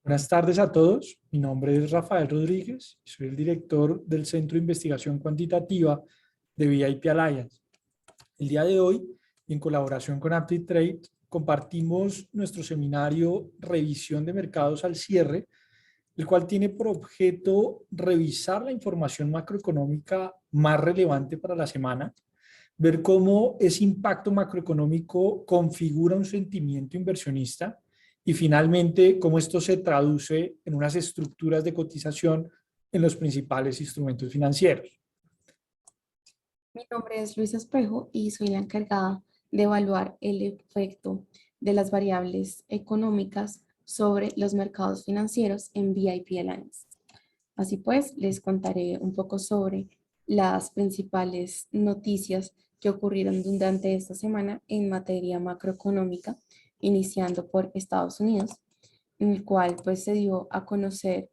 Buenas tardes a todos. Mi nombre es Rafael Rodríguez y soy el director del Centro de Investigación Cuantitativa de VIP Alliance. El día de hoy, en colaboración con AptiTrade, compartimos nuestro seminario Revisión de Mercados al Cierre, el cual tiene por objeto revisar la información macroeconómica más relevante para la semana, ver cómo ese impacto macroeconómico configura un sentimiento inversionista y finalmente cómo esto se traduce en unas estructuras de cotización en los principales instrumentos financieros. Mi nombre es Luisa Espejo y soy la encargada de evaluar el efecto de las variables económicas sobre los mercados financieros en VIP Alliance. Así pues, les contaré un poco sobre las principales noticias que ocurrieron durante esta semana en materia macroeconómica, iniciando por Estados Unidos, en el cual pues se dio a conocer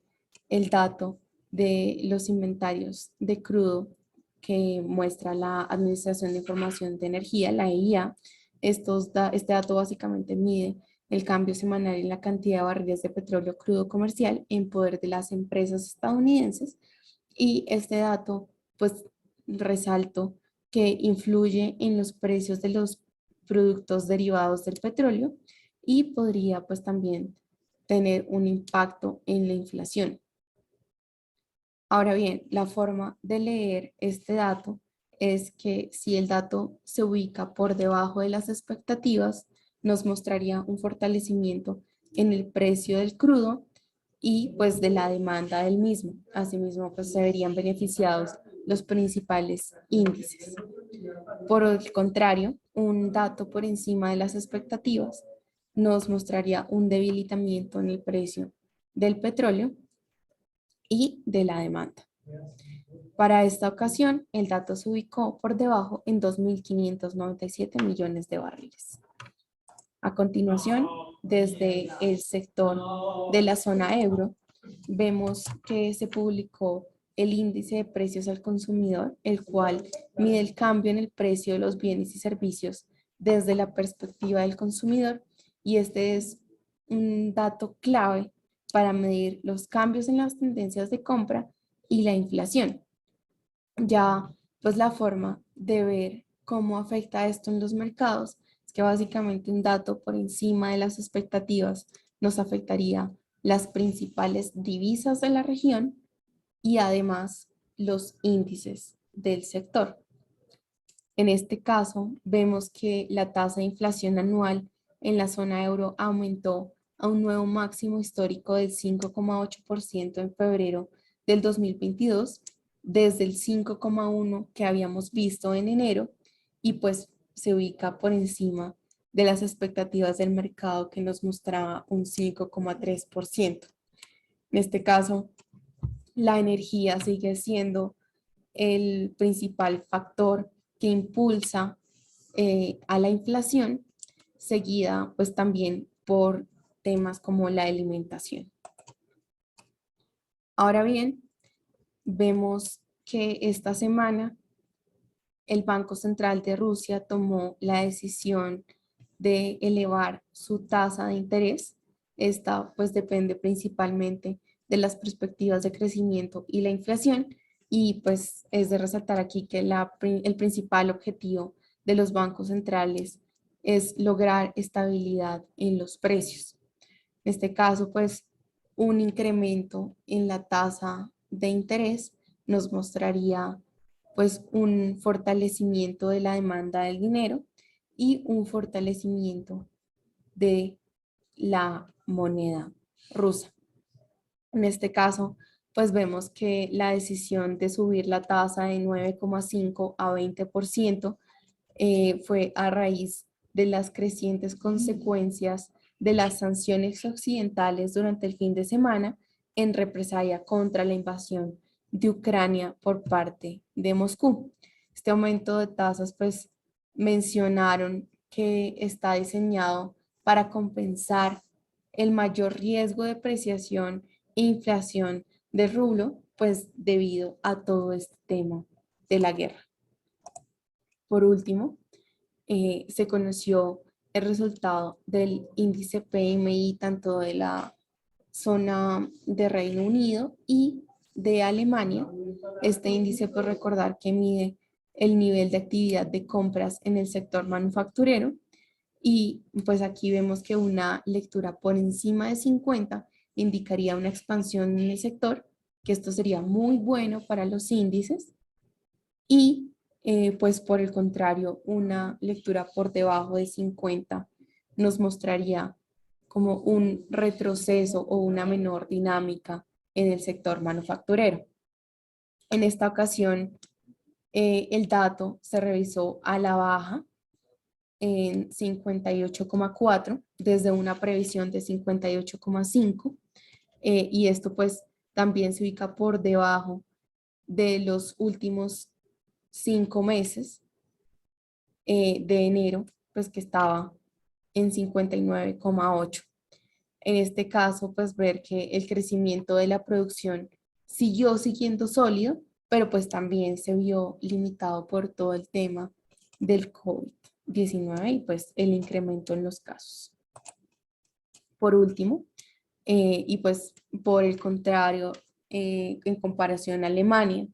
el dato de los inventarios de crudo que muestra la Administración de Información de Energía, la EIA. Este dato básicamente mide el cambio semanal en la cantidad de barriles de petróleo crudo comercial en poder de las empresas estadounidenses, y este dato pues resalto que influye en los precios de los productos derivados del petróleo y podría pues también tener un impacto en la inflación. Ahora bien, la forma de leer este dato es que si el dato se ubica por debajo de las expectativas, nos mostraría un fortalecimiento en el precio del crudo y pues de la demanda del mismo. Asimismo, pues se verían beneficiados los principales índices. Por el contrario, un dato por encima de las expectativas nos mostraría un debilitamiento en el precio del petróleo y de la demanda. Para esta ocasión, el dato se ubicó por debajo en 2.597 millones de barriles. A continuación, desde el sector de la zona euro, vemos que se publicó el índice de precios al consumidor, el cual mide el cambio en el precio de los bienes y servicios desde la perspectiva del consumidor, y este es un dato clave para medir los cambios en las tendencias de compra y la inflación. Ya, pues la forma de ver cómo afecta esto en los mercados es que básicamente un dato por encima de las expectativas nos afectaría las principales divisas de la región y además los índices del sector. En este caso, vemos que la tasa de inflación anual en la zona euro aumentó a un nuevo máximo histórico del 5,8% en febrero del 2022, desde el 5,1% que habíamos visto en enero, y pues se ubica por encima de las expectativas del mercado, que nos mostraba un 5,3%. En este caso, la energía sigue siendo el principal factor que impulsa a la inflación, seguida pues también por temas como la alimentación. Ahora bien, vemos que esta semana el Banco Central de Rusia tomó la decisión de elevar su tasa de interés. Esta pues depende principalmente de las perspectivas de crecimiento y la inflación, y pues es de resaltar aquí que el principal objetivo de los bancos centrales es lograr estabilidad en los precios. En este caso, pues un incremento en la tasa de interés nos mostraría pues un fortalecimiento de la demanda del dinero y un fortalecimiento de la moneda rusa. En este caso, pues vemos que la decisión de subir la tasa de 9,5 a 20% fue a raíz de las crecientes consecuencias de las sanciones occidentales durante el fin de semana en represalia contra la invasión de Ucrania por parte de Moscú. Este aumento de tasas, pues mencionaron que está diseñado para compensar el mayor riesgo de depreciación e inflación del rublo, pues debido a todo este tema de la guerra. Por último, se conoció el resultado del índice PMI tanto de la zona de Reino Unido y de Alemania. Este índice, pues recordar que mide el nivel de actividad de compras en el sector manufacturero y pues aquí vemos que una lectura por encima de 50 indicaría una expansión en el sector, que esto sería muy bueno para los índices y pues por el contrario, una lectura por debajo de 50 nos mostraría como un retroceso o una menor dinámica en el sector manufacturero. En esta ocasión, el dato se revisó a la baja en 58,4 desde una previsión de 58,5 y esto pues también se ubica por debajo de los últimos 5 meses de enero, pues que estaba en 59,8. En este caso, pues ver que el crecimiento de la producción siguió siguiendo sólido, pero pues también se vio limitado por todo el tema del COVID-19 y pues el incremento en los casos. Por último, y pues por el contrario, en comparación a Alemania,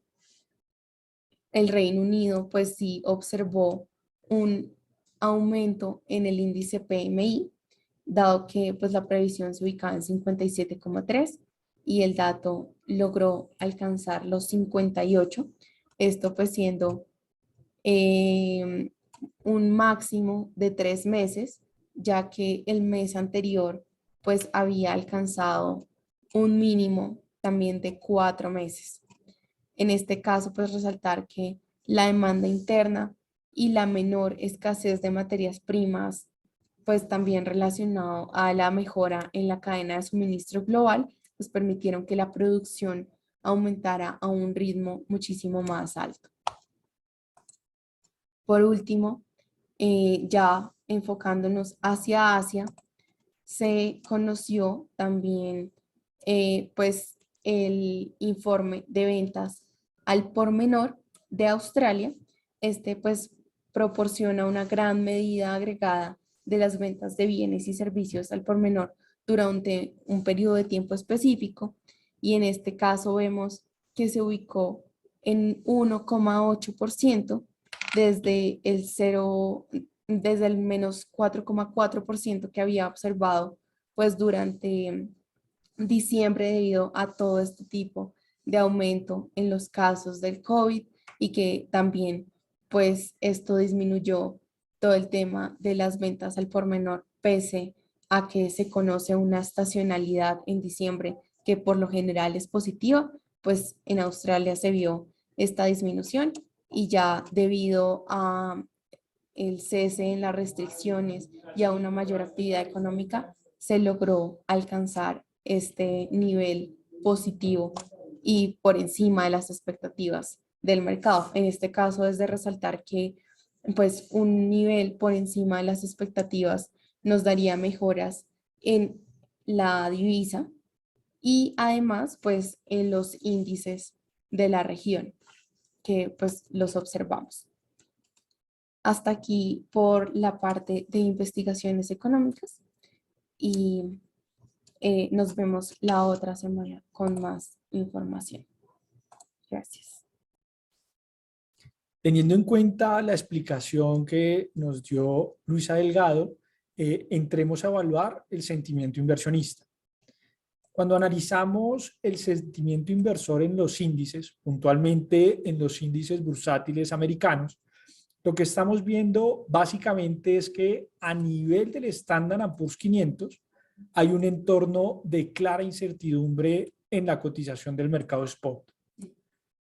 el Reino Unido pues sí observó un aumento en el índice PMI, dado que pues la previsión se ubicaba en 57,3 y el dato logró alcanzar los 58, esto pues siendo eh, un máximo de 3 meses, ya que el mes anterior pues había alcanzado un mínimo también de 4 meses. En este caso, pues resaltar que la demanda interna y la menor escasez de materias primas, pues también relacionado a la mejora en la cadena de suministro global, pues permitieron que la producción aumentara a un ritmo muchísimo más alto. Por último, ya enfocándonos hacia Asia, se conoció también pues el informe de ventas al por menor de Australia. Este pues proporciona una gran medida agregada de las ventas de bienes y servicios al por menor durante un periodo de tiempo específico y en este caso vemos que se ubicó en 1,8% desde el 0, desde el menos 4,4% que había observado pues durante diciembre debido a todo este tipo de aumento en los casos del COVID y que también pues esto disminuyó todo el tema de las ventas al por menor pese a que se conoce una estacionalidad en diciembre que por lo general es positiva, pues en Australia se vio esta disminución y ya debido a el cese en las restricciones y a una mayor actividad económica, se logró alcanzar este nivel positivo y por encima de las expectativas del mercado. En este caso es de resaltar que pues un nivel por encima de las expectativas nos daría mejoras en la divisa y además pues en los índices de la región que pues los observamos. Hasta aquí por la parte de investigaciones económicas y nos vemos la otra semana con más información. Gracias. Teniendo en cuenta la explicación que nos dio Luisa Delgado, entremos a evaluar el sentimiento inversionista. Cuando analizamos el sentimiento inversor en los índices, puntualmente en los índices bursátiles americanos, lo que estamos viendo básicamente es que a nivel del Standard & Poor's 500 hay un entorno de clara incertidumbre en la cotización del mercado spot.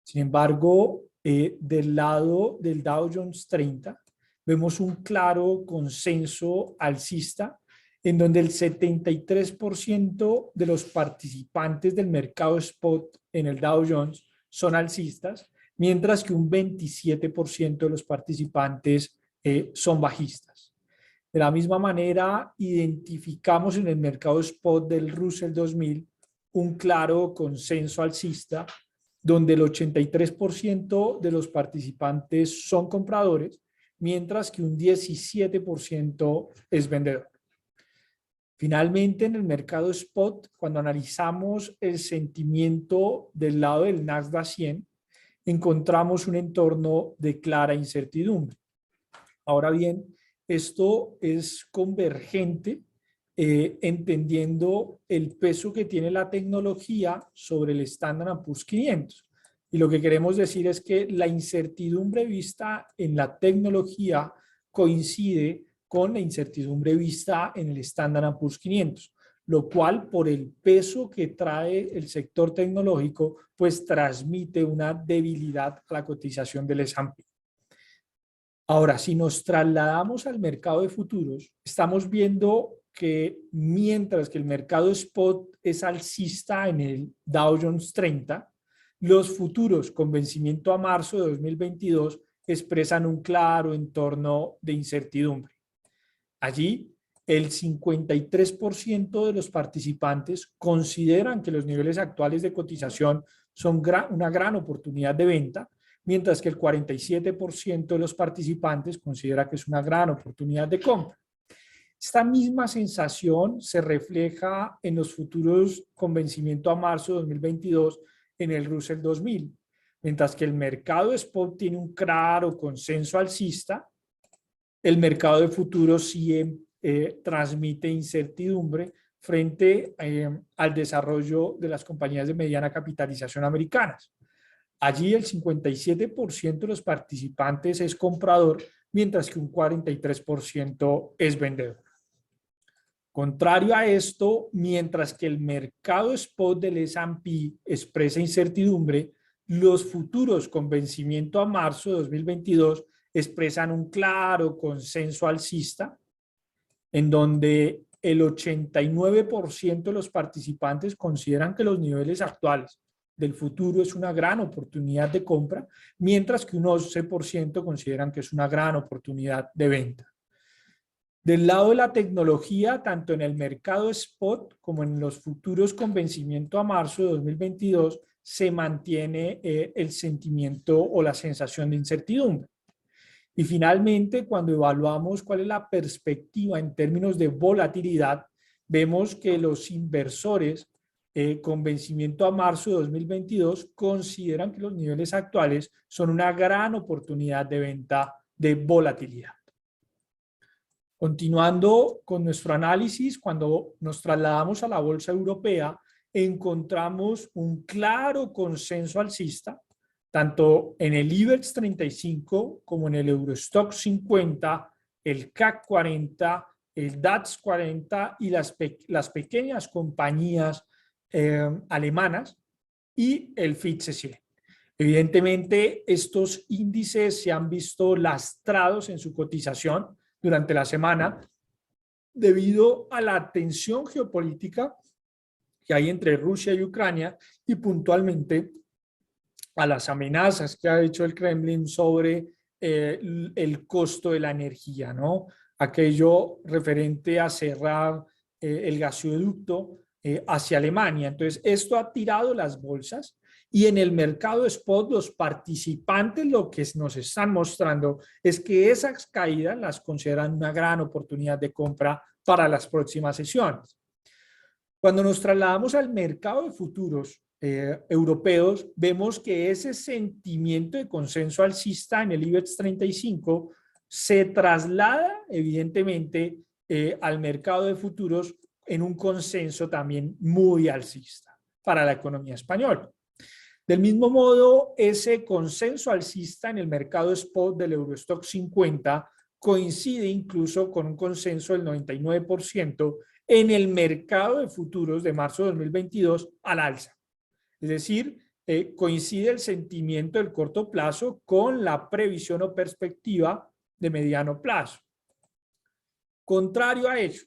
Sin embargo, del lado del Dow Jones 30, vemos un claro consenso alcista en donde el 73% de los participantes del mercado spot en el Dow Jones son alcistas, mientras que un 27% de los participantes son bajistas. De la misma manera, identificamos en el mercado spot del Russell 2000 un claro consenso alcista, donde el 83% de los participantes son compradores, mientras que un 17% es vendedor. Finalmente, en el mercado spot, cuando analizamos el sentimiento del lado del Nasdaq 100, encontramos un entorno de clara incertidumbre. Ahora bien, esto es convergente, entendiendo el peso que tiene la tecnología sobre el Standard & Poor's 500. Y lo que queremos decir es que la incertidumbre vista en la tecnología coincide con la incertidumbre vista en el Standard & Poor's 500, lo cual, por el peso que trae el sector tecnológico, pues transmite una debilidad a la cotización del S&P. Ahora, si nos trasladamos al mercado de futuros, estamos viendo que mientras que el mercado spot es alcista en el Dow Jones 30, los futuros con vencimiento a marzo de 2022 expresan un claro entorno de incertidumbre. Allí, el 53% de los participantes consideran que los niveles actuales de cotización son una gran oportunidad de venta, mientras que el 47% de los participantes considera que es una gran oportunidad de compra. Esta misma sensación se refleja en los futuros con vencimiento a marzo de 2022 en el Russell 2000, mientras que el mercado spot tiene un claro consenso alcista, el mercado de futuros sí transmite incertidumbre frente al desarrollo de las compañías de mediana capitalización americanas. Allí el 57% de los participantes es comprador, mientras que un 43% es vendedor. Contrario a esto, mientras que el mercado spot del S&P expresa incertidumbre, los futuros con vencimiento a marzo de 2022 expresan un claro consenso alcista, en donde el 89% de los participantes consideran que los niveles actuales del futuro es una gran oportunidad de compra, mientras que un 11% consideran que es una gran oportunidad de venta. Del lado de la tecnología, tanto en el mercado spot como en los futuros con vencimiento a marzo de 2022, se mantiene el sentimiento o la sensación de incertidumbre. Y finalmente, cuando evaluamos cuál es la perspectiva en términos de volatilidad, vemos que los inversores con vencimiento a marzo de 2022 consideran que los niveles actuales son una gran oportunidad de venta de volatilidad. Continuando con nuestro análisis, cuando nos trasladamos a la bolsa europea, encontramos un claro consenso alcista, tanto en el IBEX 35 como en el Eurostoxx 50, el CAC 40, el DAX 40 y las pequeñas compañías alemanas y el FTSE 100. Evidentemente, estos índices se han visto lastrados en su cotización durante la semana debido a la tensión geopolítica que hay entre Rusia y Ucrania y puntualmente a las amenazas que ha hecho el Kremlin sobre el costo de la energía, ¿no? Aquello referente a cerrar el gasoducto hacia Alemania. Entonces, esto ha tirado las bolsas y en el mercado spot los participantes lo que nos están mostrando es que esas caídas las consideran una gran oportunidad de compra para las próximas sesiones. Cuando nos trasladamos al mercado de futuros europeos, vemos que ese sentimiento de consenso alcista en el IBEX 35 se traslada evidentemente al mercado de futuros en un consenso también muy alcista para la economía española. Del mismo modo, ese consenso alcista en el mercado spot del Eurostoxx 50 coincide incluso con un consenso del 99% en el mercado de futuros de marzo de 2022 al alza. Es decir, coincide el sentimiento del corto plazo con la previsión o perspectiva de mediano plazo. Contrario a ello,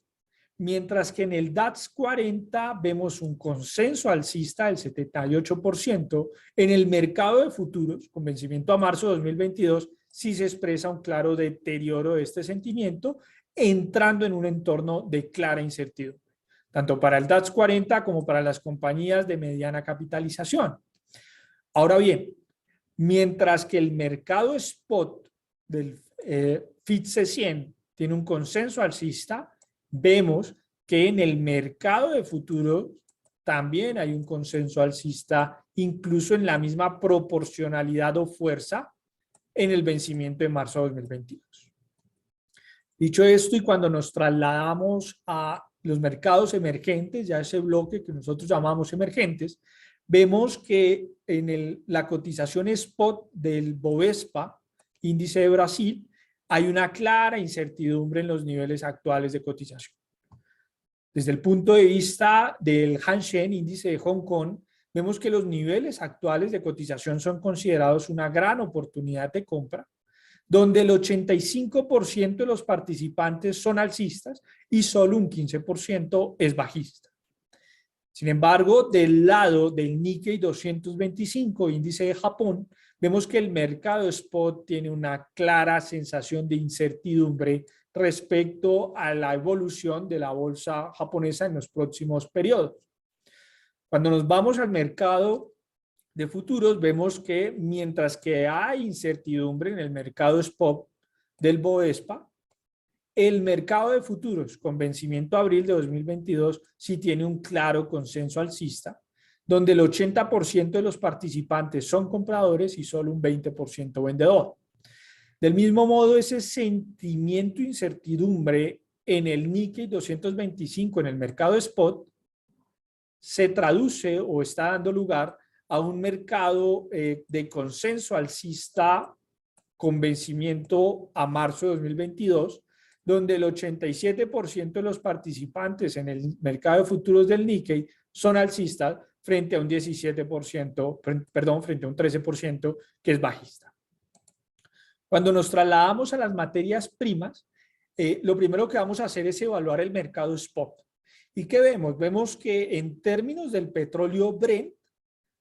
mientras que en el DAX 40 vemos un consenso alcista del 78%, en el mercado de futuros, con vencimiento a marzo de 2022, sí se expresa un claro deterioro de este sentimiento, entrando en un entorno de clara incertidumbre, tanto para el DAX 40 como para las compañías de mediana capitalización. Ahora bien, mientras que el mercado spot del FTSE 100 tiene un consenso alcista, vemos que en el mercado de futuros también hay un consenso alcista, incluso en la misma proporcionalidad o fuerza en el vencimiento de marzo de 2022. Dicho esto, y cuando nos trasladamos a los mercados emergentes, ya ese bloque que nosotros llamamos emergentes, vemos que en la cotización spot del Bovespa, índice de Brasil, hay una clara incertidumbre en los niveles actuales de cotización. Desde el punto de vista del Hang Seng, índice de Hong Kong, vemos que los niveles actuales de cotización son considerados una gran oportunidad de compra, donde el 85% de los participantes son alcistas y solo un 15% es bajista. Sin embargo, del lado del Nikkei 225, índice de Japón, vemos que el mercado spot tiene una clara sensación de incertidumbre respecto a la evolución de la bolsa japonesa en los próximos periodos. Cuando nos vamos al mercado de futuros, vemos que mientras que hay incertidumbre en el mercado spot del Bovespa, el mercado de futuros con vencimiento abril de 2022 sí tiene un claro consenso alcista, donde el 80% de los participantes son compradores y solo un 20% vendedor. Del mismo modo, ese sentimiento de incertidumbre en el Nikkei 225 en el mercado spot se traduce o está dando lugar a un mercado de consenso alcista con vencimiento a marzo de 2022, donde el 87% de los participantes en el mercado de futuros del Nikkei son alcistas frente a un 17%, perdón, frente a un 13% que es bajista. Cuando nos trasladamos a las materias primas, lo primero que vamos a hacer es evaluar el mercado spot. ¿Y qué vemos? Vemos que en términos del petróleo Brent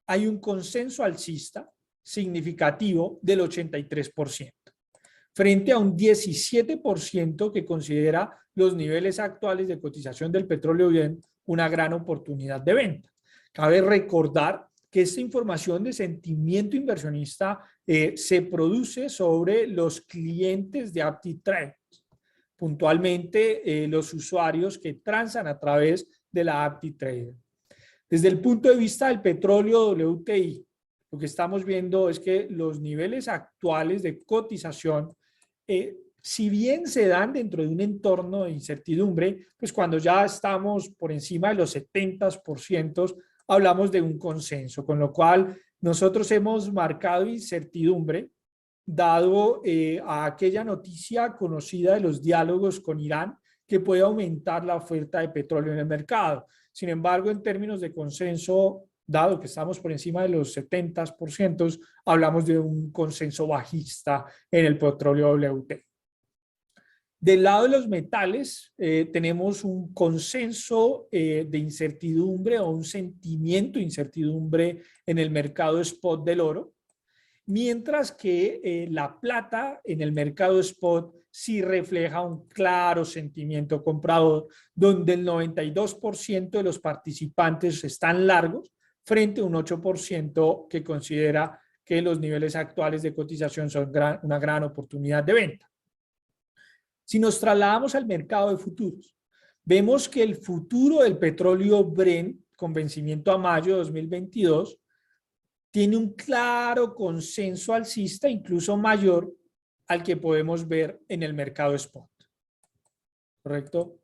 hay un consenso alcista significativo del 83%, frente a un 17% que considera los niveles actuales de cotización del petróleo Brent una gran oportunidad de venta. Cabe recordar que esta información de sentimiento inversionista se produce sobre los clientes de AptiTrade, puntualmente los usuarios que transan a través de la AptiTrade. Desde el punto de vista del petróleo WTI, lo que estamos viendo es que los niveles actuales de cotización, si bien se dan dentro de un entorno de incertidumbre, pues cuando ya estamos por encima de los 70%, hablamos de un consenso, con lo cual nosotros hemos marcado incertidumbre dado a aquella noticia conocida de los diálogos con Irán que puede aumentar la oferta de petróleo en el mercado. Sin embargo, en términos de consenso, dado que estamos por encima de los 70%, hablamos de un consenso bajista en el petróleo WTI. Del lado de los metales, tenemos un consenso de incertidumbre o un sentimiento de incertidumbre en el mercado spot del oro, mientras que la plata en el mercado spot sí refleja un claro sentimiento comprador, donde el 92% de los participantes están largos frente a un 8% que considera que los niveles actuales de cotización son una gran oportunidad de venta. Si nos trasladamos al mercado de futuros, vemos que el futuro del petróleo Brent con vencimiento a mayo de 2022 tiene un claro consenso alcista, incluso mayor al que podemos ver en el mercado spot. ¿Correcto?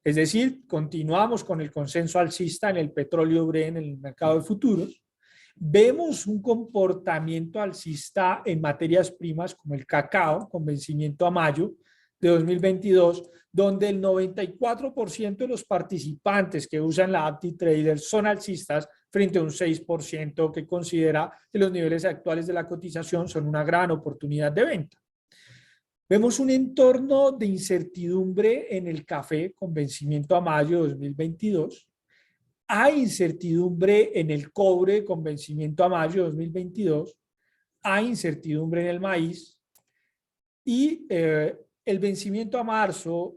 Es decir, continuamos con el consenso alcista en el petróleo Brent en el mercado de futuros. Vemos un comportamiento alcista en materias primas como el cacao con vencimiento a mayo de 2022, donde el 94% de los participantes que usan la AptiTrader son alcistas frente a un 6% que considera que los niveles actuales de la cotización son una gran oportunidad de venta. Vemos un entorno de incertidumbre en el café con vencimiento a mayo de 2022. Hay incertidumbre en el cobre con vencimiento a mayo de 2022. Hay incertidumbre en el maíz. Y el vencimiento a marzo,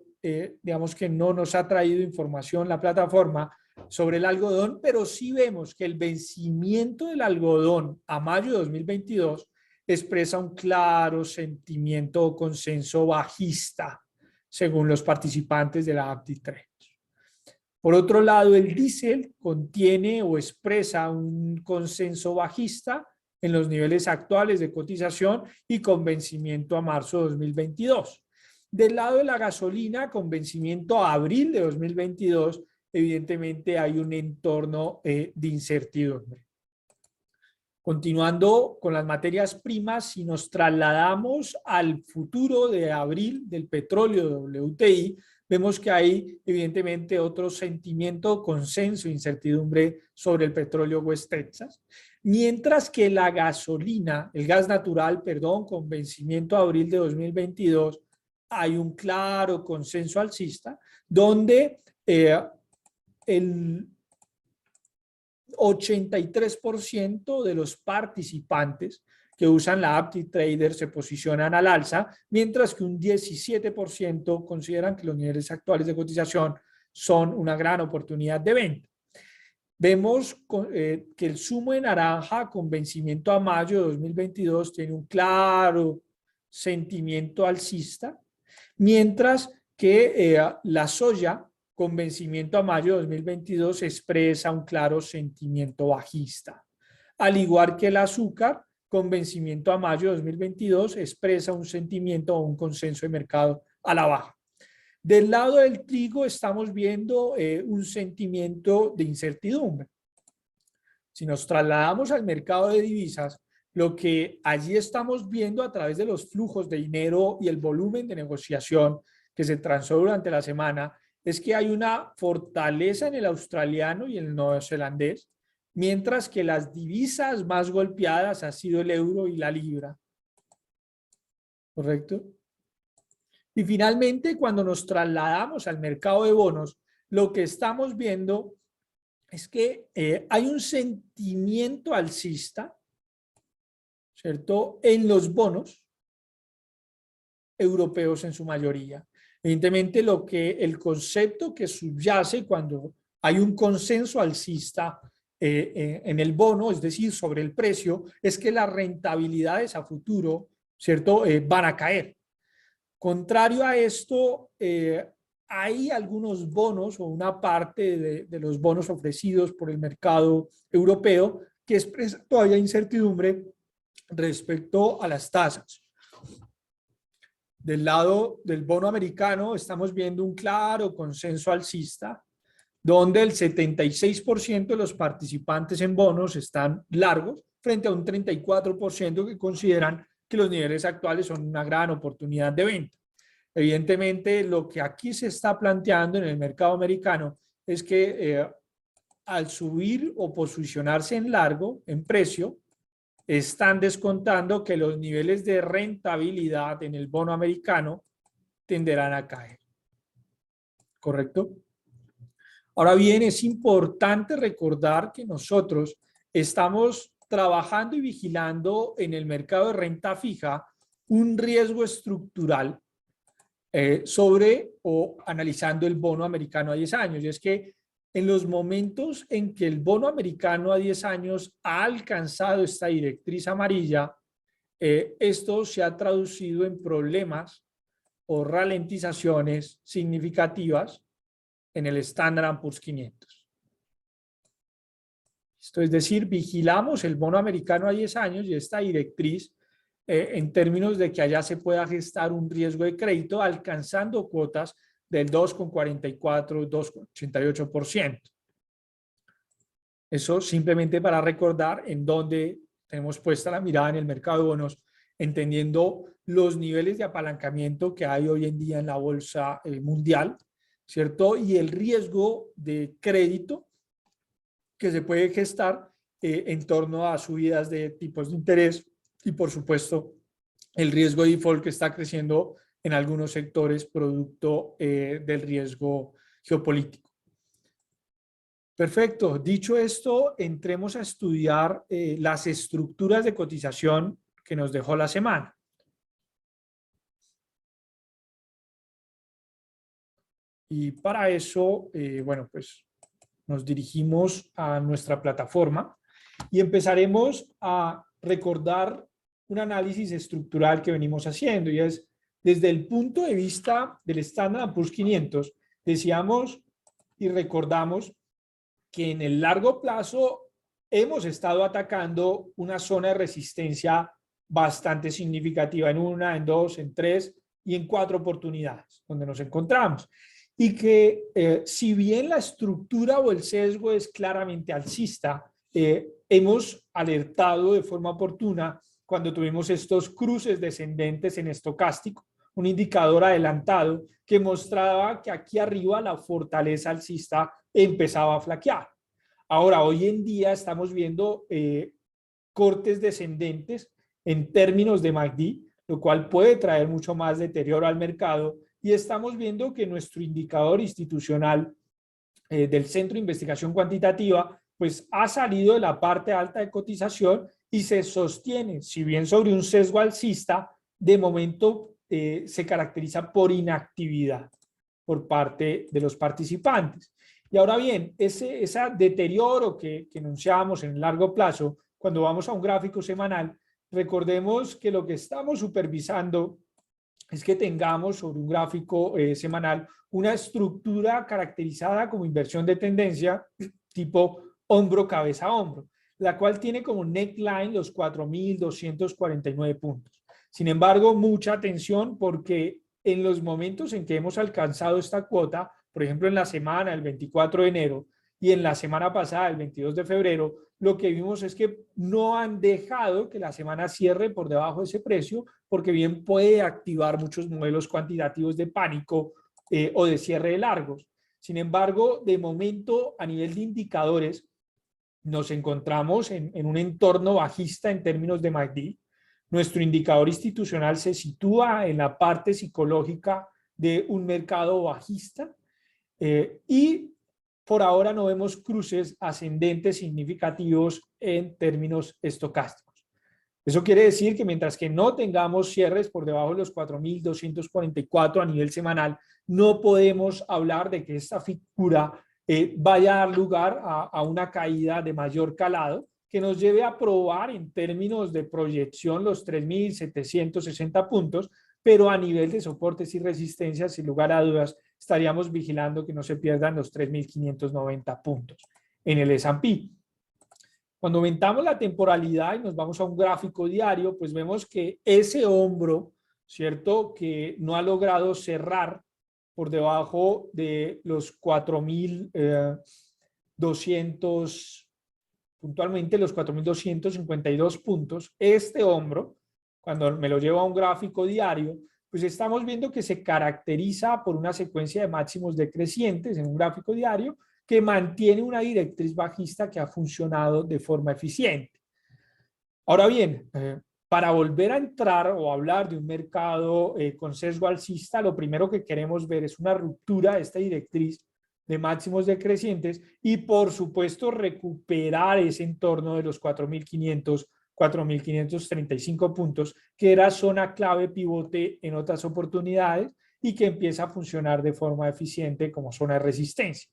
digamos que no nos ha traído información la plataforma sobre el algodón, pero sí vemos que el vencimiento del algodón a mayo de 2022 expresa un claro sentimiento o consenso bajista, según los participantes de la AptiTrade. Por otro lado, el diésel contiene o expresa un consenso bajista en los niveles actuales de cotización y con vencimiento a marzo de 2022. Del lado de la gasolina, con vencimiento a abril de 2022, evidentemente hay un entorno de incertidumbre. Continuando con las materias primas, si nos trasladamos al futuro de abril del petróleo WTI, vemos que hay evidentemente otro sentimiento, consenso, incertidumbre sobre el petróleo West Texas, mientras que la gasolina, el gas natural, perdón, con vencimiento a abril de 2022, hay un claro consenso alcista, donde el 83% de los participantes que usan la Aptiv Trader se posicionan al alza, mientras que un 17% consideran que los niveles actuales de cotización son una gran oportunidad de venta. Vemos que el zumo de naranja con vencimiento a mayo de 2022 tiene un claro sentimiento alcista, mientras que la soya con vencimiento a mayo de 2022 expresa un claro sentimiento bajista. Al igual que el azúcar, con vencimiento a mayo de 2022 expresa un sentimiento o un consenso de mercado a la baja. Del lado del trigo estamos viendo un sentimiento de incertidumbre. Si nos trasladamos al mercado de divisas, lo que allí estamos viendo a través de los flujos de dinero y el volumen de negociación que se transó durante la semana es que hay una fortaleza en el australiano y el neozelandés, mientras que las divisas más golpeadas han sido el euro y la libra. ¿Correcto? Y finalmente, cuando nos trasladamos al mercado de bonos, lo que estamos viendo es que hay un sentimiento alcista, ¿cierto?, en los bonos europeos en su mayoría. Evidentemente, el concepto que subyace cuando hay un consenso alcista en el bono, es decir, sobre el precio, es que las rentabilidades a futuro, ¿cierto?, van a caer. Contrario a esto, hay algunos bonos o una parte de los bonos ofrecidos por el mercado europeo que expresa todavía incertidumbre respecto a las tasas. Del lado del bono americano estamos viendo un claro consenso alcista, donde el 76% de los participantes en bonos están largos, frente a un 34% que consideran que los niveles actuales son una gran oportunidad de venta. Evidentemente, lo que aquí se está planteando en el mercado americano es que al subir o posicionarse en largo, en precio, están descontando que los niveles de rentabilidad en el bono americano tenderán a caer. ¿Correcto? Ahora bien, es importante recordar que nosotros estamos trabajando y vigilando en el mercado de renta fija un riesgo estructural sobre o analizando el bono americano a 10 años. Y es que en los momentos en que el bono americano a 10 años ha alcanzado esta directriz amarilla, esto se ha traducido en problemas o ralentizaciones significativas en el Standard & Poor's 500. Esto es decir, vigilamos el bono americano a 10 años y esta directriz en términos de que allá se pueda gestar un riesgo de crédito alcanzando cuotas del 2,44, 2,88%. Eso simplemente para recordar en dónde tenemos puesta la mirada en el mercado de bonos, entendiendo los niveles de apalancamiento que hay hoy en día en la bolsa mundial, ¿cierto? Y el riesgo de crédito que se puede gestar en torno a subidas de tipos de interés y, por supuesto, el riesgo de default que está creciendo en algunos sectores producto del riesgo geopolítico. Perfecto. Dicho esto, entremos a estudiar las estructuras de cotización que nos dejó la semana. Y para eso, bueno, pues nos dirigimos a nuestra plataforma y empezaremos a recordar un análisis estructural que venimos haciendo, y es desde el punto de vista del Standard & Poor's 500, decíamos y recordamos que en el largo plazo hemos estado atacando una zona de resistencia bastante significativa en una, en dos, en tres y en cuatro oportunidades donde nos encontramos. Y que si bien la estructura o el sesgo es claramente alcista, hemos alertado de forma oportuna cuando tuvimos estos cruces descendentes en estocástico, un indicador adelantado que mostraba que aquí arriba la fortaleza alcista empezaba a flaquear. Ahora, hoy en día estamos viendo cortes descendentes en términos de MACD, lo cual puede traer mucho más deterioro al mercado, y estamos viendo que nuestro indicador institucional del Centro de Investigación Cuantitativa pues ha salido de la parte alta de cotización y se sostiene, si bien sobre un sesgo alcista, de momento se caracteriza por inactividad por parte de los participantes. Y ahora bien, ese deterioro que enunciábamos en el largo plazo, cuando vamos a un gráfico semanal, recordemos que lo que estamos supervisando es que tengamos sobre un gráfico semanal una estructura caracterizada como inversión de tendencia tipo hombro, cabeza, hombro, la cual tiene como neckline los 4.249 puntos. Sin embargo, mucha atención porque en los momentos en que hemos alcanzado esta cuota, por ejemplo en la semana del 24 de enero y en la semana pasada, el 22 de febrero, lo que vimos es que no han dejado que la semana cierre por debajo de ese precio, porque bien puede activar muchos modelos cuantitativos de pánico o de cierre de largos. Sin embargo, de momento, a nivel de indicadores, nos encontramos en un entorno bajista en términos de MACD. Nuestro indicador institucional se sitúa en la parte psicológica de un mercado bajista y por ahora no vemos cruces ascendentes significativos en términos estocásticos. Eso quiere decir que mientras que no tengamos cierres por debajo de los 4.244 a nivel semanal, no podemos hablar de que esta figura vaya a dar lugar a una caída de mayor calado que nos lleve a probar en términos de proyección los 3.760 puntos, pero a nivel de soportes y resistencias, sin lugar a dudas, estaríamos vigilando que no se pierdan los 3.590 puntos en el S&P. Cuando aumentamos la temporalidad y nos vamos a un gráfico diario, pues vemos que ese hombro, ¿cierto?, que no ha logrado cerrar por debajo de los 4.200, puntualmente los 4.252 puntos, este hombro, cuando me lo llevo a un gráfico diario, pues estamos viendo que se caracteriza por una secuencia de máximos decrecientes en un gráfico diario que mantiene una directriz bajista que ha funcionado de forma eficiente. Ahora bien, para volver a entrar o hablar de un mercado con sesgo alcista, lo primero que queremos ver es una ruptura de esta directriz de máximos decrecientes y, por supuesto, recuperar ese entorno de los 4.500, 4.535 puntos, que era zona clave pivote en otras oportunidades y que empieza a funcionar de forma eficiente como zona de resistencia.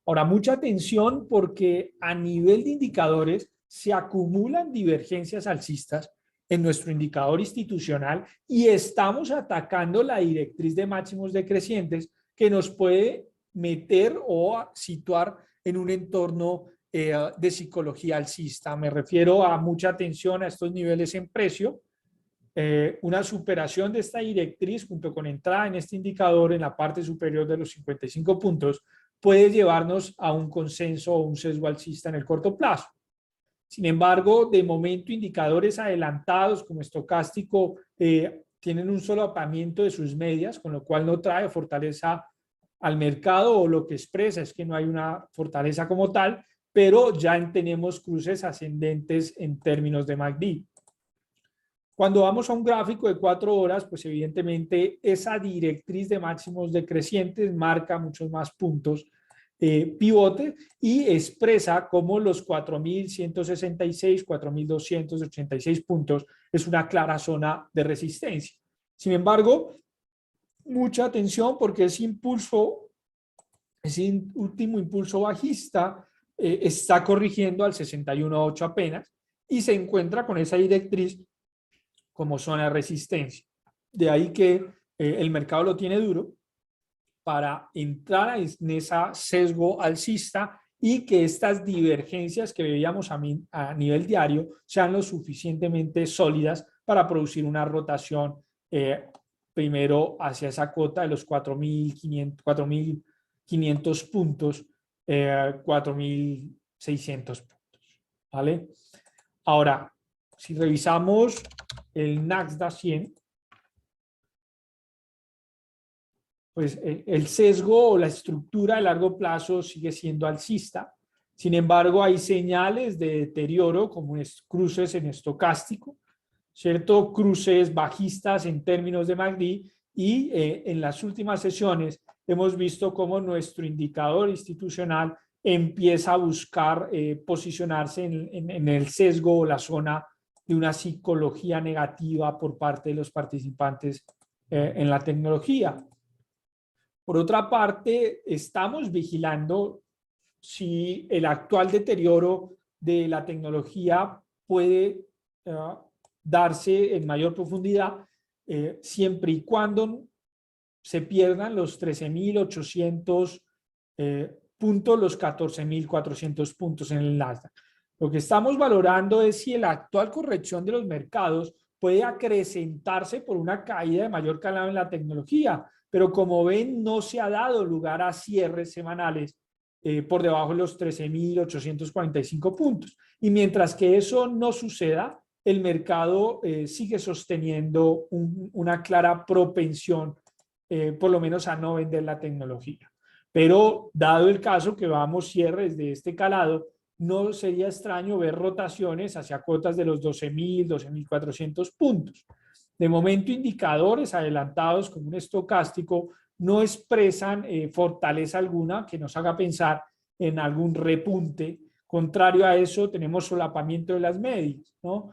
Ahora, mucha atención porque a nivel de indicadores se acumulan divergencias alcistas en nuestro indicador institucional y estamos atacando la directriz de máximos decrecientes que nos puede meter o situar en un entorno de psicología alcista. Me refiero a mucha atención a estos niveles en precio. Una superación de esta directriz junto con entrada en este indicador en la parte superior de los 55 puntos puede llevarnos a un consenso o un sesgo alcista en el corto plazo. Sin embargo, de momento, indicadores adelantados como estocástico tienen un solapamiento de sus medias, con lo cual no trae fortaleza al mercado, o lo que expresa es que no hay una fortaleza como tal, pero ya tenemos cruces ascendentes en términos de MACD. Cuando vamos a un gráfico de 4 horas, pues evidentemente esa directriz de máximos decrecientes marca muchos más puntos pivote y expresa como los 4.166, 4.286 puntos es una clara zona de resistencia. Sin embargo, mucha atención porque ese impulso, ese último impulso bajista está corrigiendo al 61.8 apenas y se encuentra con esa directriz como zona de resistencia. De ahí que el mercado lo tiene duro para entrar en ese sesgo alcista y que estas divergencias que veíamos a nivel diario sean lo suficientemente sólidas para producir una rotación primero hacia esa cota de los 4.500 puntos, 4.600 puntos, ¿vale? Ahora, si revisamos el Nasdaq 100, pues el sesgo o la estructura de largo plazo sigue siendo alcista. Sin embargo, hay señales de deterioro como cruces en estocástico, ¿cierto? Cruces bajistas en términos de MACD y en las últimas sesiones hemos visto cómo nuestro indicador institucional empieza a buscar posicionarse en el sesgo o la zona de una psicología negativa por parte de los participantes en la tecnología. Por otra parte, estamos vigilando si el actual deterioro de la tecnología puede darse en mayor profundidad, siempre y cuando se pierdan los 13.800 puntos, los 14.400 puntos en el Nasdaq. Lo que estamos valorando es si la actual corrección de los mercados puede acrecentarse por una caída de mayor calado en la tecnología, pero como ven, no se ha dado lugar a cierres semanales por debajo de los 13.845 puntos. Y mientras que eso no suceda, el mercado sigue sosteniendo una clara propensión, por lo menos a no vender la tecnología. Pero dado el caso que vamos cierres de este calado, no sería extraño ver rotaciones hacia cotas de los 12.000, 12.400 puntos. De momento, indicadores adelantados como un estocástico no expresan fortaleza alguna que nos haga pensar en algún repunte. Contrario a eso, tenemos solapamiento de las medias, ¿no?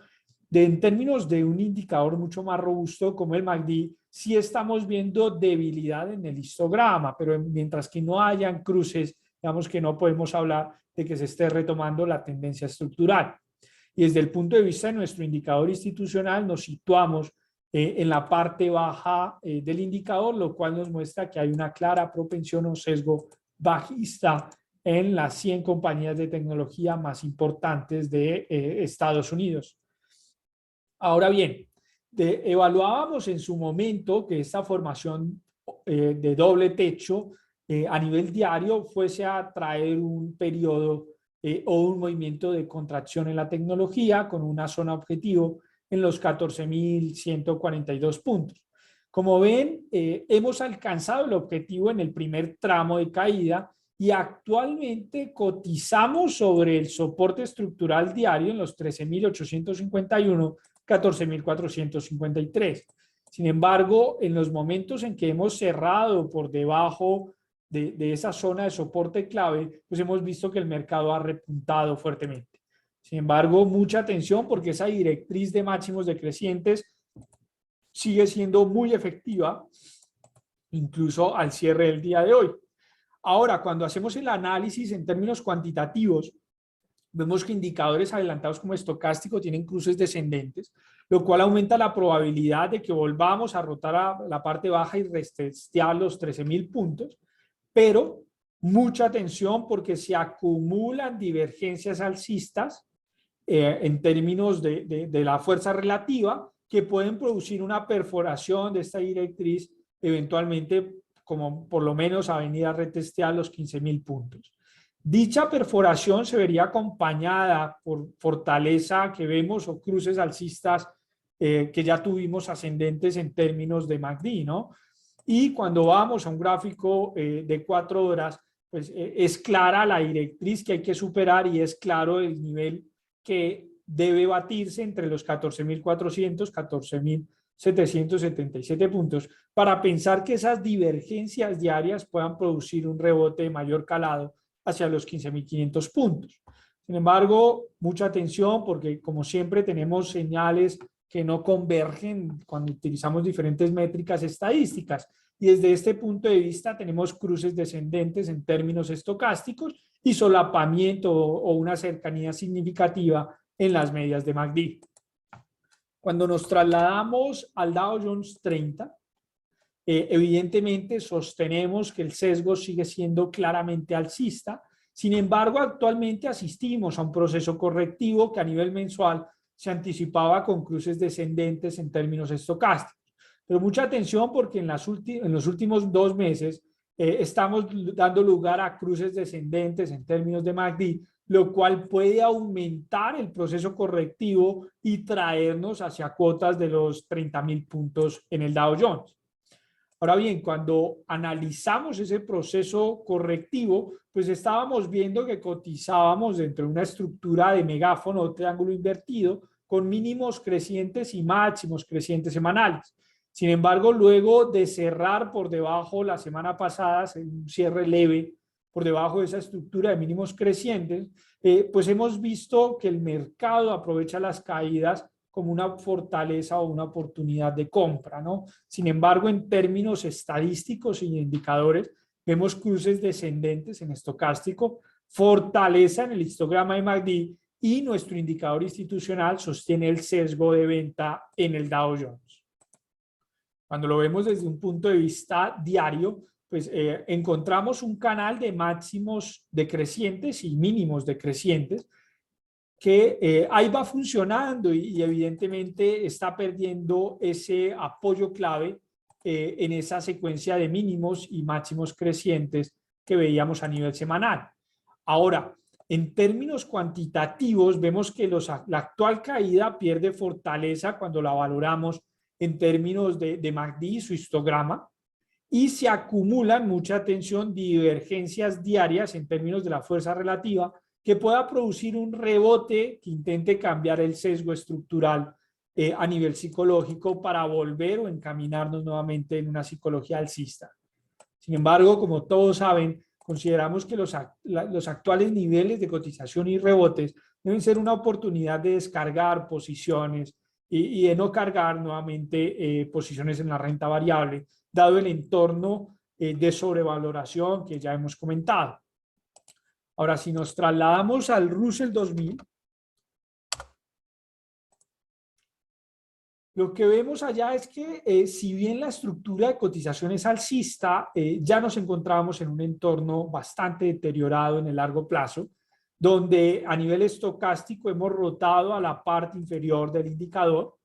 En términos de un indicador mucho más robusto como el MACD, sí estamos viendo debilidad en el histograma, pero mientras que no hayan cruces, digamos que no podemos hablar de que se esté retomando la tendencia estructural. Y desde el punto de vista de nuestro indicador institucional, nos situamos en la parte baja del indicador, lo cual nos muestra que hay una clara propensión o sesgo bajista en las 100 compañías de tecnología más importantes de Estados Unidos. Ahora bien, evaluábamos en su momento que esta formación de doble techo a nivel diario fuese a traer un periodo o un movimiento de contracción en la tecnología con una zona objetivo en los 14.142 puntos. Como ven, hemos alcanzado el objetivo en el primer tramo de caída y actualmente cotizamos sobre el soporte estructural diario en los 13.851, 14.453. Sin embargo, en los momentos en que hemos cerrado por debajo de esa zona de soporte clave, pues hemos visto que el mercado ha repuntado fuertemente. Sin embargo, mucha atención porque esa directriz de máximos decrecientes sigue siendo muy efectiva, incluso al cierre del día de hoy. Ahora, cuando hacemos el análisis en términos cuantitativos, vemos que indicadores adelantados como estocástico tienen cruces descendentes, lo cual aumenta la probabilidad de que volvamos a rotar a la parte baja y retestear los 13.000 puntos, pero mucha atención porque se acumulan divergencias alcistas en términos de la fuerza relativa que pueden producir una perforación de esta directriz eventualmente como por lo menos a venir a retestear los 15.000 puntos. Dicha perforación se vería acompañada por fortaleza que vemos o cruces alcistas que ya tuvimos ascendentes en términos de MACD, ¿no? Y cuando vamos a un gráfico de 4 horas, pues es clara la directriz que hay que superar y es claro el nivel que debe batirse entre los 14.400, 14.777 puntos para pensar que esas divergencias diarias puedan producir un rebote de mayor calado hacia los 15.500 puntos. Sin embargo, mucha atención porque como siempre tenemos señales que no convergen cuando utilizamos diferentes métricas estadísticas y desde este punto de vista tenemos cruces descendentes en términos estocásticos y solapamiento o una cercanía significativa en las medias de MACD. Cuando nos trasladamos al Dow Jones 30, Evidentemente sostenemos que el sesgo sigue siendo claramente alcista. Sin embargo, actualmente asistimos a un proceso correctivo que a nivel mensual se anticipaba con cruces descendentes en términos estocásticos. Pero mucha atención porque en los últimos 2 meses estamos dando lugar a cruces descendentes en términos de MACD, lo cual puede aumentar el proceso correctivo y traernos hacia cuotas de los 30,000 puntos en el Dow Jones. Ahora bien, cuando analizamos ese proceso correctivo, pues estábamos viendo que cotizábamos dentro de una estructura de megáfono o triángulo invertido con mínimos crecientes y máximos crecientes semanales. Sin embargo, luego de cerrar por debajo la semana pasada, un cierre leve por debajo de esa estructura de mínimos crecientes, pues hemos visto que el mercado aprovecha las caídas como una fortaleza o una oportunidad de compra, ¿no? Sin embargo, en términos estadísticos y indicadores, vemos cruces descendentes en estocástico, fortaleza en el histograma de MACD y nuestro indicador institucional sostiene el sesgo de venta en el Dow Jones. Cuando lo vemos desde un punto de vista diario, pues encontramos un canal de máximos decrecientes y mínimos decrecientes que ahí va funcionando y evidentemente está perdiendo ese apoyo clave en esa secuencia de mínimos y máximos crecientes que veíamos a nivel semanal. Ahora, en términos cuantitativos, vemos que la actual caída pierde fortaleza cuando la valoramos en términos de MACD, su histograma, y se acumulan, mucha atención, divergencias diarias en términos de la fuerza relativa que pueda producir un rebote que intente cambiar el sesgo estructural a nivel psicológico para volver o encaminarnos nuevamente en una psicología alcista. Sin embargo, como todos saben, consideramos que los actuales niveles de cotización y rebotes deben ser una oportunidad de descargar posiciones y de no cargar nuevamente posiciones en la renta variable, dado el entorno de sobrevaloración que ya hemos comentado. Ahora, si nos trasladamos al Russell 2000, lo que vemos allá es que si bien la estructura de cotización es alcista, ya nos encontramos en un entorno bastante deteriorado en el largo plazo, donde a nivel estocástico hemos rotado a la parte inferior del indicador.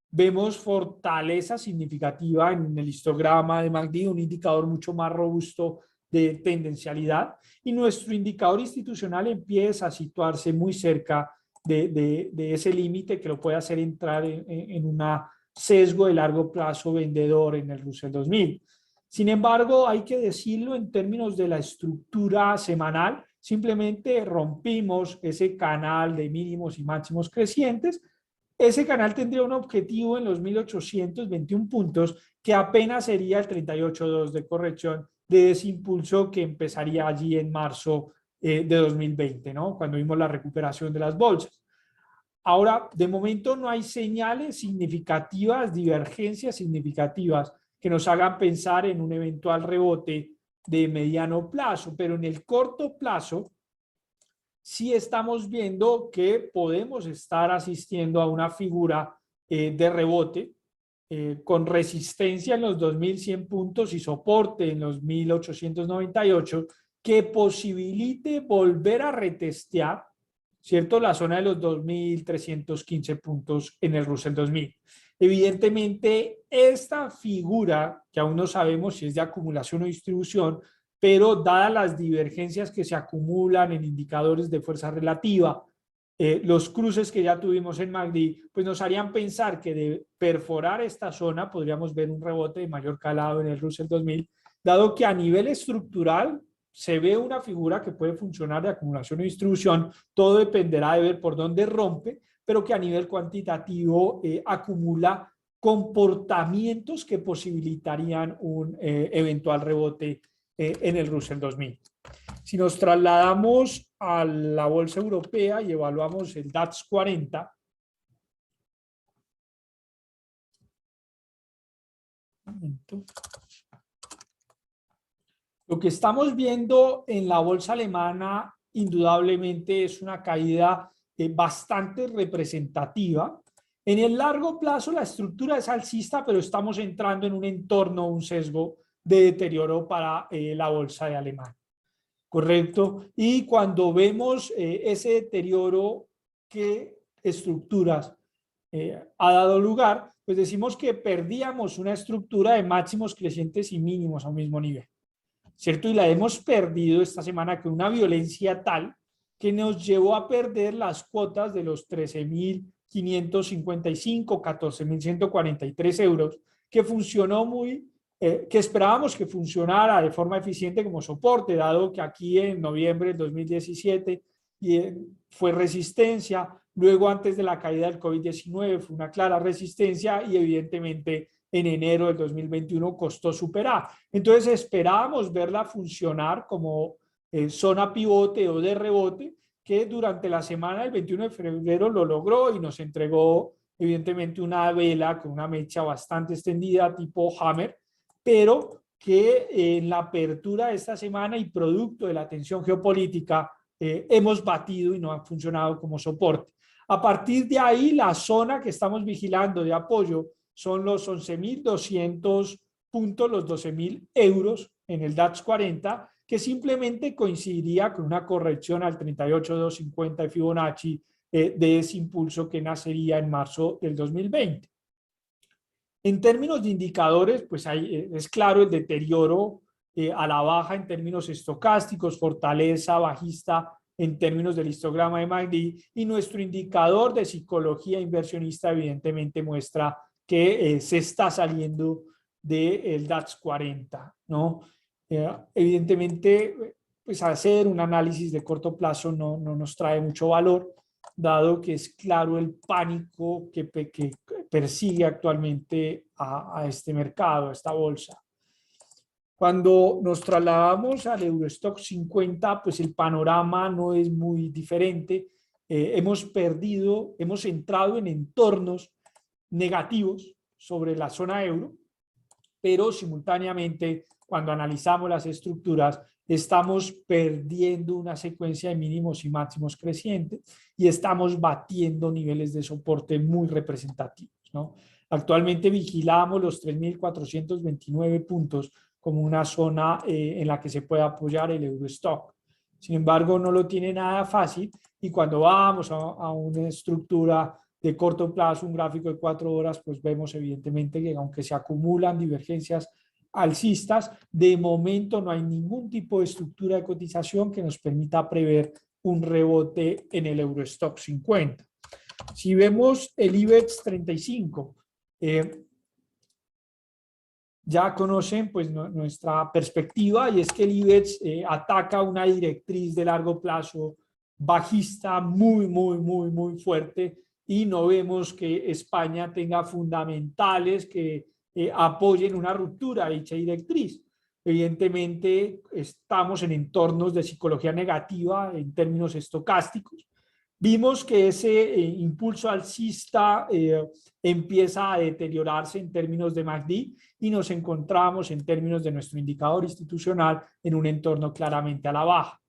Vemos fortaleza significativa en el histograma de MACD, un indicador mucho más robusto de tendencialidad, y nuestro indicador institucional empieza a situarse muy cerca de ese límite que lo puede hacer entrar en un sesgo de largo plazo vendedor en el Russell 2000. Sin embargo, hay que decirlo en términos de la estructura semanal, simplemente rompimos ese canal de mínimos y máximos crecientes. Ese canal tendría un objetivo en los 1821 puntos, que apenas sería el 38.2 de corrección de ese impulso que empezaría allí en marzo de 2020, ¿no? Cuando vimos la recuperación de las bolsas. Ahora, de momento no hay señales significativas, divergencias significativas que nos hagan pensar en un eventual rebote de mediano plazo, pero en el corto plazo sí estamos viendo que podemos estar asistiendo a una figura de rebote con resistencia en los 2.100 puntos y soporte en los 1.898 que posibilite volver a retestear, ¿cierto?, la zona de los 2.315 puntos en el Russell 2000. Evidentemente, esta figura, que aún no sabemos si es de acumulación o distribución, pero dadas las divergencias que se acumulan en indicadores de fuerza relativa, los cruces que ya tuvimos en MACD, pues nos harían pensar que de perforar esta zona podríamos ver un rebote de mayor calado en el Russell 2000, dado que a nivel estructural se ve una figura que puede funcionar de acumulación y distribución, todo dependerá de ver por dónde rompe, pero que a nivel cuantitativo acumula comportamientos que posibilitarían un eventual rebote en el Russell 2000. Si nos trasladamos a la bolsa europea y evaluamos el DAX 40, lo que estamos viendo en la bolsa alemana indudablemente es una caída bastante representativa En el largo plazo la estructura es alcista, pero estamos entrando en un entorno, un sesgo de deterioro para la bolsa de Alemania. ¿Correcto? Y cuando vemos ese deterioro que estructuras ha dado lugar, pues decimos que perdíamos una estructura de máximos crecientes y mínimos a un mismo nivel, ¿cierto? Y la hemos perdido esta semana con una violencia tal que nos llevó a perder las cuotas de los 13.555, 14.143 euros, que funcionó que esperábamos que funcionara de forma eficiente como soporte, dado que aquí en noviembre del 2017 fue resistencia, luego antes de la caída del COVID-19 fue una clara resistencia y evidentemente en enero del 2021 costó superar. Entonces esperábamos verla funcionar como zona pivote o de rebote, que durante la semana del 21 de febrero lo logró y nos entregó evidentemente una vela con una mecha bastante extendida tipo Hammer, pero que en la apertura de esta semana y producto de la tensión geopolítica hemos batido y no ha funcionado como soporte. A partir de ahí, la zona que estamos vigilando de apoyo son los 11.200 puntos, los 12.000 euros en el DAX 40, que simplemente coincidiría con una corrección al 38.250 de Fibonacci de ese impulso que nacería en marzo del 2020. En términos de indicadores, pues es claro el deterioro a la baja en términos estocásticos, fortaleza bajista en términos del histograma de MACD, y nuestro indicador de psicología inversionista evidentemente muestra que se está saliendo del DAX 40, ¿no? Evidentemente, pues hacer un análisis de corto plazo no nos trae mucho valor, dado que es claro el pánico que persigue actualmente a este mercado, a esta bolsa. Cuando nos trasladamos al Eurostock 50, pues el panorama no es muy diferente. Hemos entrado en entornos negativos sobre la zona euro, pero simultáneamente, cuando analizamos las estructuras, estamos perdiendo una secuencia de mínimos y máximos crecientes y estamos batiendo niveles de soporte muy representativos, ¿no? Actualmente vigilamos los 3.429 puntos como una zona en la que se puede apoyar el Eurostock. Sin embargo, no lo tiene nada fácil, y cuando vamos a una estructura de corto plazo, un gráfico de 4 horas, pues vemos evidentemente que aunque se acumulan divergencias alcistas, de momento no hay ningún tipo de estructura de cotización que nos permita prever un rebote en el Eurostock 50. Si vemos el IBEX 35, ya conocen pues nuestra perspectiva, y es que el IBEX ataca una directriz de largo plazo bajista muy fuerte, y no vemos que España tenga fundamentales que apoyen una ruptura de dicha directriz. Evidentemente estamos en entornos de psicología negativa en términos estocásticos. Vimos que ese impulso alcista empieza a deteriorarse en términos de MACD, y nos encontramos en términos de nuestro indicador institucional en un entorno claramente a la baja.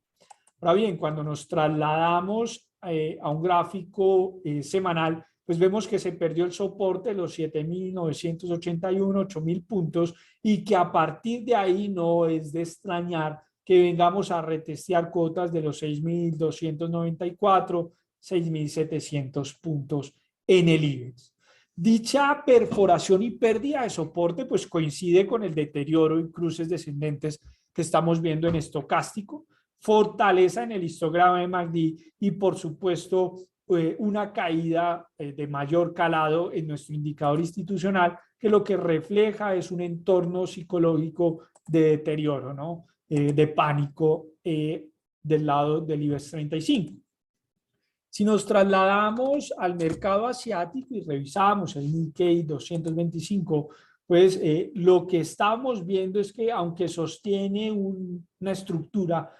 Ahora bien, cuando nos trasladamos a un gráfico semanal, pues vemos que se perdió el soporte de los 7.981, 8.000 puntos, y que a partir de ahí no es de extrañar que vengamos a retestear cuotas de los 6.294, 6.700 puntos en el IBEX. Dicha perforación y pérdida de soporte pues coincide con el deterioro y cruces descendentes que estamos viendo en estocástico, fortaleza en el histograma de MACD y por supuesto una caída de mayor calado en nuestro indicador institucional, que lo que refleja es un entorno psicológico de deterioro, ¿no? De pánico del lado del IBEX 35. Si nos trasladamos al mercado asiático y revisamos el Nikkei 225, pues lo que estamos viendo es que aunque sostiene una estructura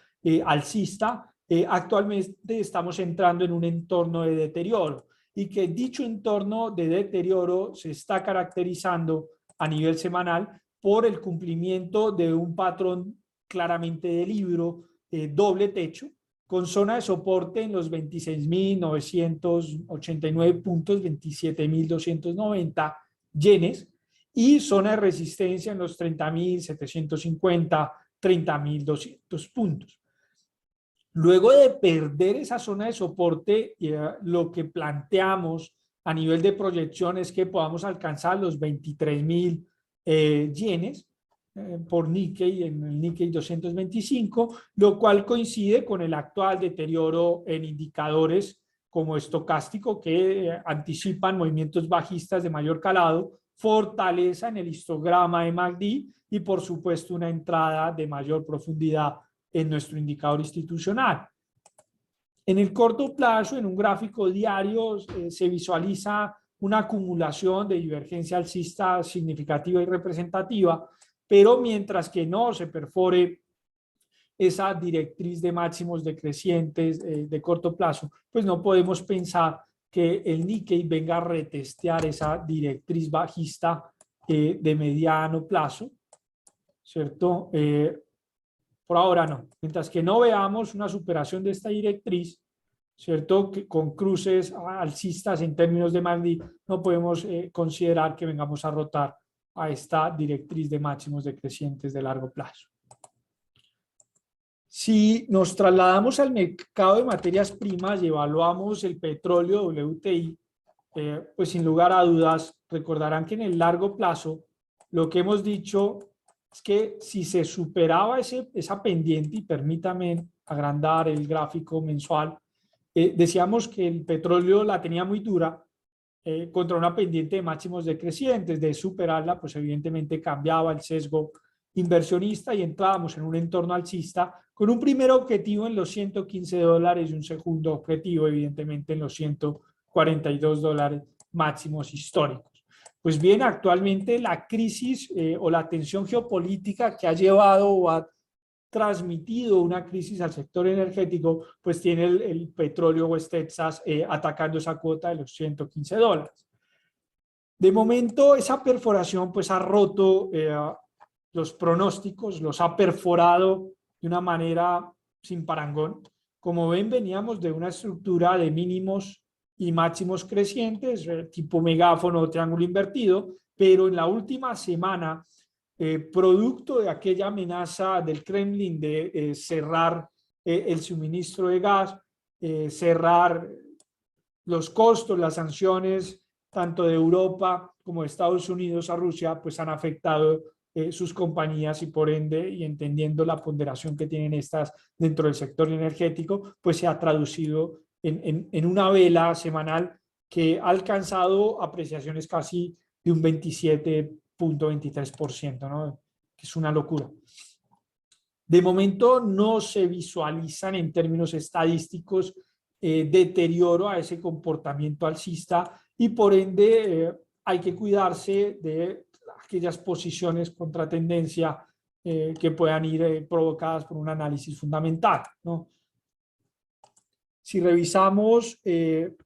alcista, actualmente estamos entrando en un entorno de deterioro, y que dicho entorno de deterioro se está caracterizando a nivel semanal por el cumplimiento de un patrón claramente de libro doble techo, con zona de soporte en los 26.989 puntos, 27.290 yenes, y zona de resistencia en los 30.750, 30.200 puntos. Luego de perder esa zona de soporte, lo que planteamos a nivel de proyección es que podamos alcanzar los 23.000 yenes por Nikkei en el Nikkei 225, lo cual coincide con el actual deterioro en indicadores como estocástico que anticipan movimientos bajistas de mayor calado, fortaleza en el histograma de MACD y por supuesto una entrada de mayor profundidad en nuestro indicador institucional. En el corto plazo, en un gráfico diario, se visualiza una acumulación de divergencia alcista significativa y representativa, pero mientras que no se perfore esa directriz de máximos decrecientes de corto plazo, pues no podemos pensar que el Nikkei venga a retestear esa directriz bajista de mediano plazo, ¿cierto? Por ahora no. Mientras que no veamos una superación de esta directriz, ¿cierto? Que con cruces alcistas en términos de MACD, no podemos considerar que vengamos a rotar a esta directriz de máximos decrecientes de largo plazo. Si nos trasladamos al mercado de materias primas y evaluamos el petróleo WTI, pues sin lugar a dudas, recordarán que en el largo plazo, lo que hemos dicho es que si se superaba esa pendiente, y permítame agrandar el gráfico mensual, decíamos que el petróleo la tenía muy dura contra una pendiente de máximos decrecientes. De superarla, pues evidentemente cambiaba el sesgo inversionista y entrábamos en un entorno alcista con un primer objetivo en los $115 y un segundo objetivo evidentemente en los $142 máximos históricos. Pues bien, actualmente la crisis o la tensión geopolítica que ha llevado o ha transmitido una crisis al sector energético, pues tiene el petróleo West Texas atacando esa cuota de los $115. De momento, esa perforación pues ha roto los pronósticos, los ha perforado de una manera sin parangón. Como ven, veníamos de una estructura de mínimos y máximos crecientes, tipo megáfono o triángulo invertido, pero en la última semana, producto de aquella amenaza del Kremlin de cerrar el suministro de gas, cerrar los costos, las sanciones, tanto de Europa como de Estados Unidos a Rusia, pues han afectado sus compañías y por ende, y entendiendo la ponderación que tienen estas dentro del sector energético, pues se ha traducido en una vela semanal que ha alcanzado apreciaciones casi de un 27.23%, ¿no? Que es una locura. De momento no se visualizan en términos estadísticos deterioro a ese comportamiento alcista y por ende hay que cuidarse de aquellas posiciones contra tendencia que puedan ir provocadas por un análisis fundamental, ¿no? Si revisamos el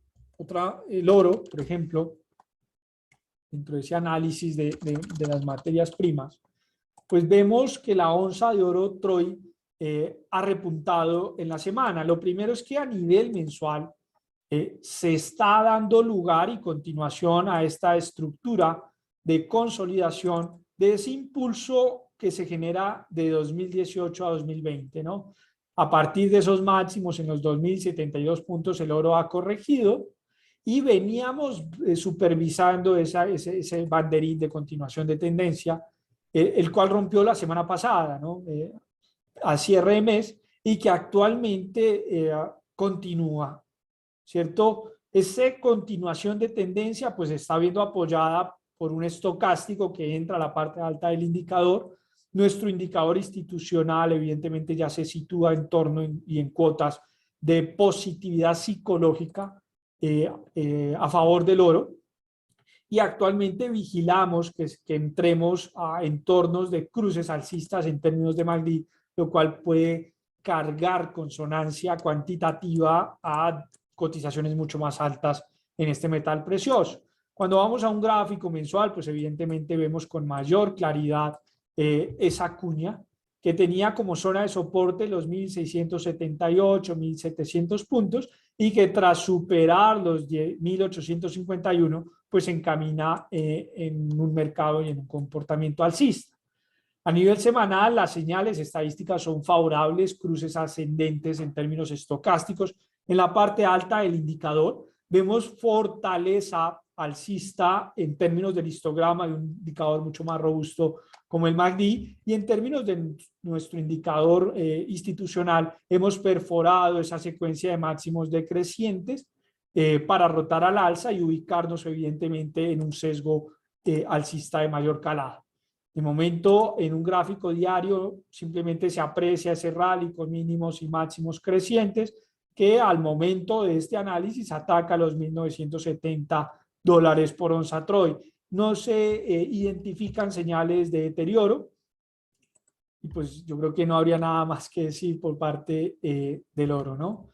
oro, por ejemplo, dentro de ese análisis de las materias primas, pues vemos que la onza de oro Troy ha repuntado en la semana. Lo primero es que a nivel mensual se está dando lugar y continuación a esta estructura de consolidación de ese impulso que se genera de 2018 a 2020, ¿no? A partir de esos máximos en los 2.072 puntos el oro ha corregido y veníamos supervisando ese banderín de continuación de tendencia, el cual rompió la semana pasada, ¿no? A cierre de mes y que actualmente continúa, ¿cierto? Esa continuación de tendencia pues está viendo apoyada por un estocástico que entra a la parte alta del indicador. Nuestro indicador institucional evidentemente ya se sitúa en torno y en cuotas de positividad psicológica a favor del oro. Y actualmente vigilamos que entremos a entornos de cruces alcistas en términos de MACD, lo cual puede cargar consonancia cuantitativa a cotizaciones mucho más altas en este metal precioso. Cuando vamos a un gráfico mensual, pues evidentemente vemos con mayor claridad esa cuña que tenía como zona de soporte los 1.678, 1.700 puntos y que tras superar los 1.851, pues se encamina en un mercado y en un comportamiento alcista. A nivel semanal, las señales estadísticas son favorables, cruces ascendentes en términos estocásticos. En la parte alta del indicador vemos fortaleza alcista en términos del histograma de un indicador mucho más robusto como el MACD, y en términos de nuestro indicador institucional hemos perforado esa secuencia de máximos decrecientes para rotar al alza y ubicarnos evidentemente en un sesgo alcista de mayor calado. De momento, en un gráfico diario, simplemente se aprecia ese rally con mínimos y máximos crecientes que al momento de este análisis ataca los $1.970 por onza Troy. No se identifican señales de deterioro y pues yo creo que no habría nada más que decir por parte del oro, ¿no?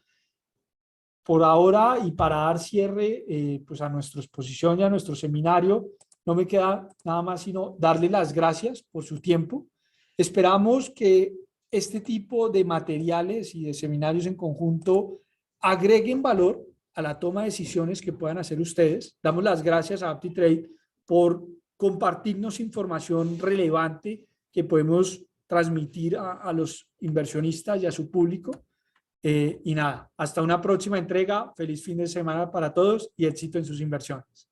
Por ahora y para dar cierre pues a nuestra exposición y a nuestro seminario, no me queda nada más sino darle las gracias por su tiempo. Esperamos que este tipo de materiales y de seminarios en conjunto agreguen valor a la toma de decisiones que puedan hacer ustedes. Damos las gracias a AptiTrade por compartirnos información relevante que podemos transmitir a los inversionistas y a su público. Y nada, hasta una próxima entrega. Feliz fin de semana para todos y éxito en sus inversiones.